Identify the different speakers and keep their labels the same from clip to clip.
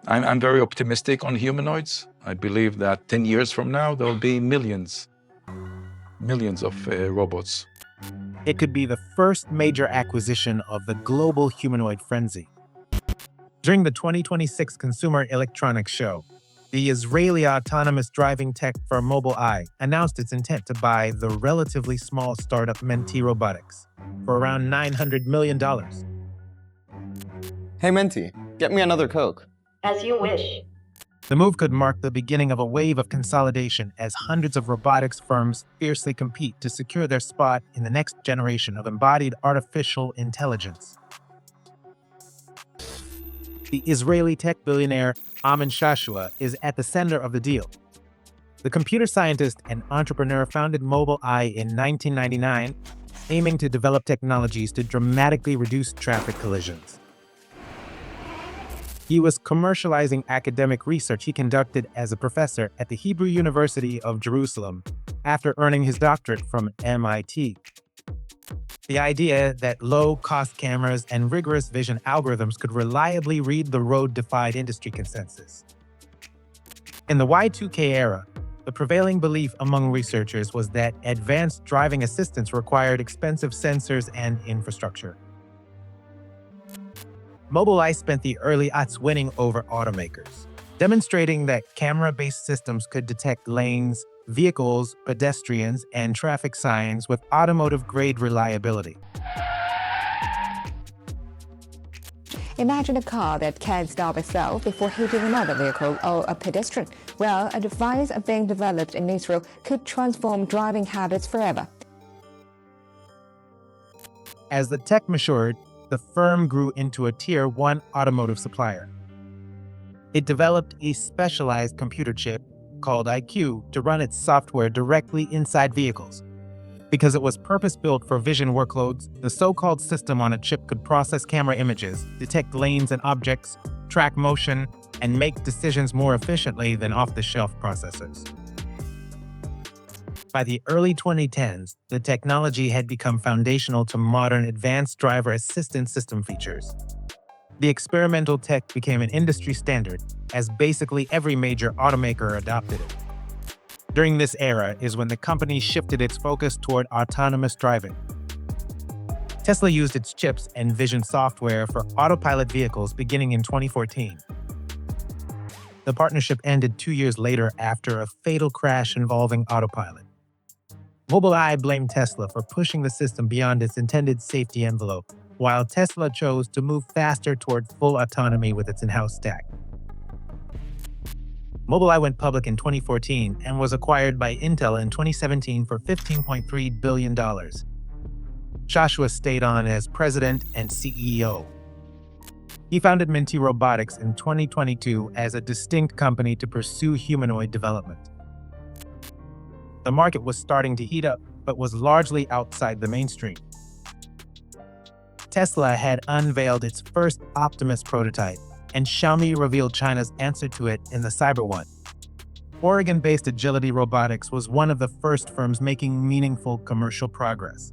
Speaker 1: I'm very optimistic on humanoids. I believe that 10 years from now, there'll be millions of robots.
Speaker 2: It could be the first major acquisition of the global humanoid frenzy. During the 2026 Consumer Electronics Show, the Israeli autonomous driving tech firm Mobileye announced its intent to buy the relatively small startup Mentee Robotics for around $900 million.
Speaker 3: Hey Mentee, get me another Coke.
Speaker 4: As you wish.
Speaker 2: The move could mark the beginning of a wave of consolidation as hundreds of robotics firms fiercely compete to secure their spot in the next generation of embodied artificial intelligence. The Israeli tech billionaire Amnon Shashua is at the center of the deal. The computer scientist and entrepreneur founded Mobileye in 1999, aiming to develop technologies to dramatically reduce traffic collisions. He was commercializing academic research he conducted as a professor at the Hebrew University of Jerusalem after earning his doctorate from MIT. The idea that low-cost cameras and rigorous vision algorithms could reliably read the road defied industry consensus. In the Y2K era, the prevailing belief among researchers was that advanced driving assistance required expensive sensors and infrastructure. Mobileye spent the early aughts winning over automakers, demonstrating that camera-based systems could detect lanes, vehicles, pedestrians, and traffic signs with automotive-grade reliability.
Speaker 5: Imagine a car that can stop itself before hitting another vehicle or a pedestrian. Well, a device being developed in Israel could transform driving habits forever.
Speaker 2: As the tech matured, the firm grew into a Tier 1 automotive supplier. It developed a specialized computer chip called IQ to run its software directly inside vehicles. Because it was purpose-built for vision workloads, the so-called system on a chip could process camera images, detect lanes and objects, track motion, and make decisions more efficiently than off-the-shelf processors. By the early 2010s, the technology had become foundational to modern advanced driver assistance system features. The experimental tech became an industry standard, as basically every major automaker adopted it. During this era is when the company shifted its focus toward autonomous driving. Tesla used its chips and vision software for Autopilot vehicles beginning in 2014. The partnership ended 2 years later after a fatal crash involving Autopilot. Mobileye blamed Tesla for pushing the system beyond its intended safety envelope, while Tesla chose to move faster toward full autonomy with its in-house stack. Mobileye went public in 2014 and was acquired by Intel in 2017 for $15.3 billion. Shashua stayed on as president and CEO. He founded Mentee Robotics in 2022 as a distinct company to pursue humanoid development. The market was starting to heat up, but was largely outside the mainstream. Tesla had unveiled its first Optimus prototype, and Xiaomi revealed China's answer to it in the Cyber One. Oregon-based Agility Robotics was one of the first firms making meaningful commercial progress.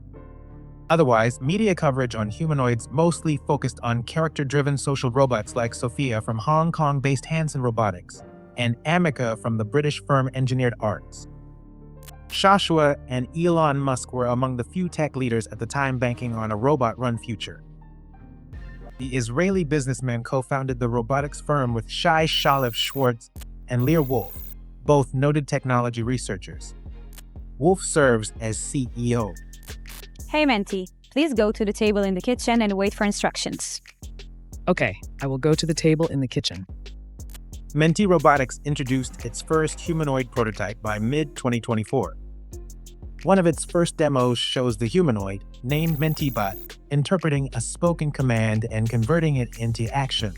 Speaker 2: Otherwise, media coverage on humanoids mostly focused on character-driven social robots like Sophia from Hong Kong-based Hanson Robotics and Amica from the British firm Engineered Arts. Shashua and Elon Musk were among the few tech leaders at the time banking on a robot-run future. The Israeli businessman co-founded the robotics firm with Shai Shalev Schwartz and Lear Wolf, both noted technology researchers. Wolf serves as CEO.
Speaker 6: Hey Mentee, please go to the table in the kitchen and wait for instructions.
Speaker 7: Okay, I will go to the table in the kitchen.
Speaker 2: Mentee Robotics introduced its first humanoid prototype by mid-2024. One of its first demos shows the humanoid, named MenteBbot, interpreting a spoken command and converting it into action.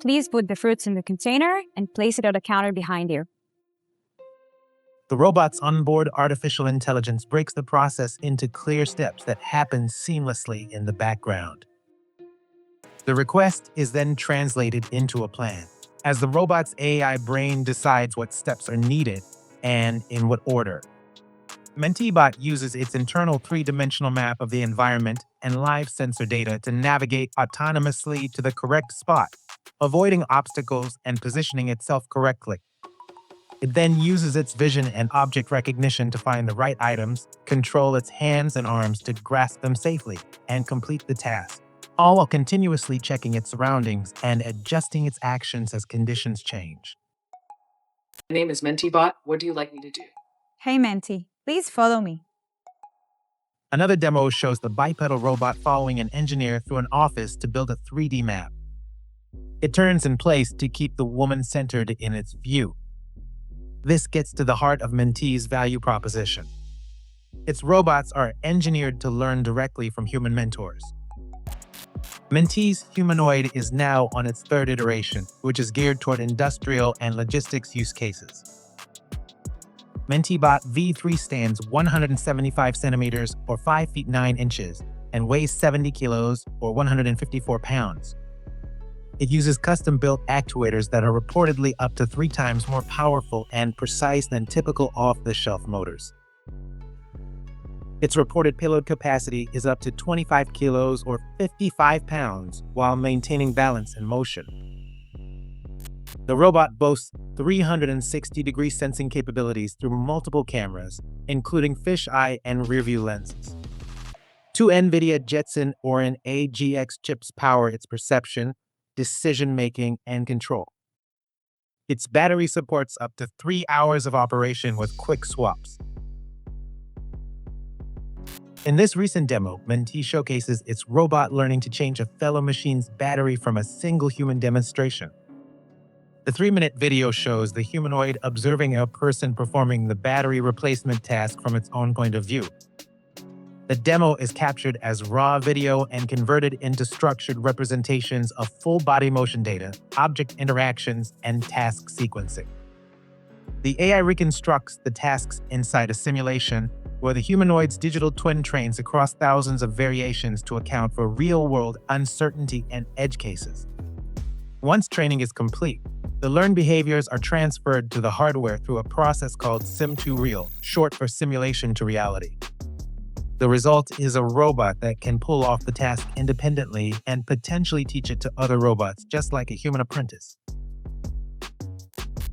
Speaker 6: Please put the fruits in the container and place it on the counter behind you.
Speaker 2: The robot's onboard artificial intelligence breaks the process into clear steps that happen seamlessly in the background. The request is then translated into a plan, as the robot's AI brain decides what steps are needed and in what order. MenteeBot uses its internal three-dimensional map of the environment and live sensor data to navigate autonomously to the correct spot, avoiding obstacles and positioning itself correctly. It then uses its vision and object recognition to find the right items, control its hands and arms to grasp them safely, and complete the task, all while continuously checking its surroundings and adjusting its actions as conditions change.
Speaker 7: My name is MenteeBot. What do you like me to do?
Speaker 6: Hey, Mentee, please follow me.
Speaker 2: Another demo shows the bipedal robot following an engineer through an office to build a 3D map. It turns in place to keep the woman centered in its view. This gets to the heart of Mentee's value proposition. Its robots are engineered to learn directly from human mentors. Mentee's Humanoid is now on its third iteration, which is geared toward industrial and logistics use cases. MenteeBot V3 stands 175 centimeters or 5 feet 9 inches and weighs 70 kilos or 154 pounds. It uses custom-built actuators that are reportedly up to 3 times more powerful and precise than typical off-the-shelf motors. Its reported payload capacity is up to 25 kilos or 55 pounds while maintaining balance and motion. The robot boasts 360-degree sensing capabilities through multiple cameras, including fisheye and rearview lenses. 2 NVIDIA Jetson Orin AGX chips power its perception, decision-making, and control. Its battery supports up to 3 hours of operation with quick swaps. In this recent demo, Mentee showcases its robot learning to change a fellow machine's battery from a single human demonstration. The 3-minute video shows the humanoid observing a person performing the battery replacement task from its own point of view. The demo is captured as raw video and converted into structured representations of full body motion data, object interactions, and task sequencing. The AI reconstructs the tasks inside a simulation where the humanoid's digital twin trains across thousands of variations to account for real-world uncertainty and edge cases. Once training is complete, the learned behaviors are transferred to the hardware through a process called Sim-to-Real, short for simulation to reality. The result is a robot that can pull off the task independently and potentially teach it to other robots, just like a human apprentice.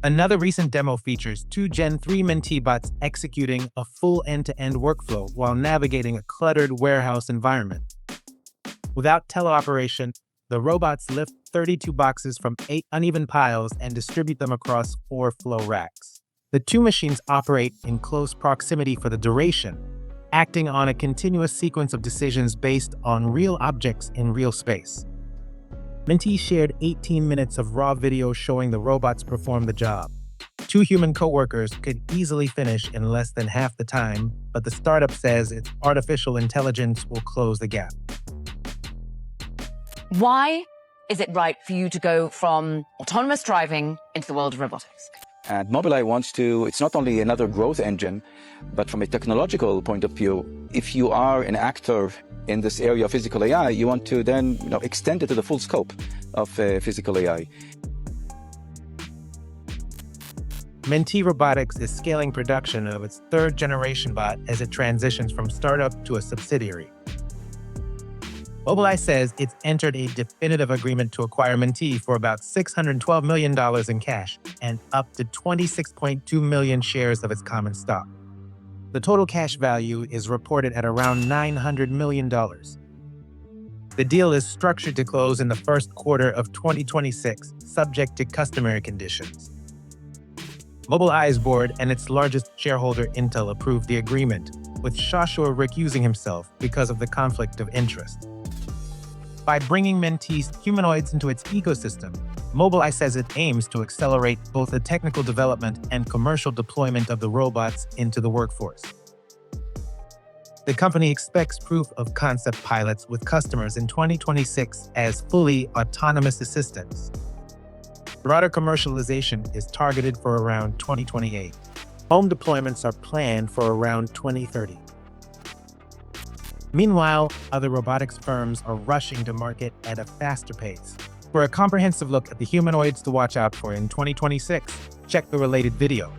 Speaker 2: Another recent demo features 2 Gen 3 MenteeBots executing a full end-to-end workflow while navigating a cluttered warehouse environment. Without teleoperation, the robots lift 32 boxes from 8 uneven piles and distribute them across 4 flow racks. The 2 machines operate in close proximity for the duration, acting on a continuous sequence of decisions based on real objects in real space. Mentee shared 18 minutes of raw video showing the robots perform the job. 2 human coworkers could easily finish in less than half the time, but the startup says its artificial intelligence will close the gap.
Speaker 4: Why is it right for you to go from autonomous driving into the world of robotics?
Speaker 8: And Mobileye wants to, it's not only another growth engine, but from a technological point of view, if you are an actor in this area of physical AI, you want to then extend it to the full scope of physical AI.
Speaker 2: Mentee Robotics is scaling production of its 3rd generation bot as it transitions from startup to a subsidiary. Mobileye says it's entered a definitive agreement to acquire Mentee for about $612 million in cash and up to 26.2 million shares of its common stock. The total cash value is reported at around $900 million. The deal is structured to close in the first quarter of 2026, subject to customary conditions. Mobileye's board and its largest shareholder Intel approved the agreement, with Shashua recusing himself because of the conflict of interest. By bringing Mentee's humanoids into its ecosystem, Mobileye says it aims to accelerate both the technical development and commercial deployment of the robots into the workforce. The company expects proof of concept pilots with customers in 2026 as fully autonomous assistants. Broader commercialization is targeted for around 2028. Home deployments are planned for around 2030. Meanwhile, other robotics firms are rushing to market at a faster pace. For a comprehensive look at the humanoids to watch out for in 2026, check the related video.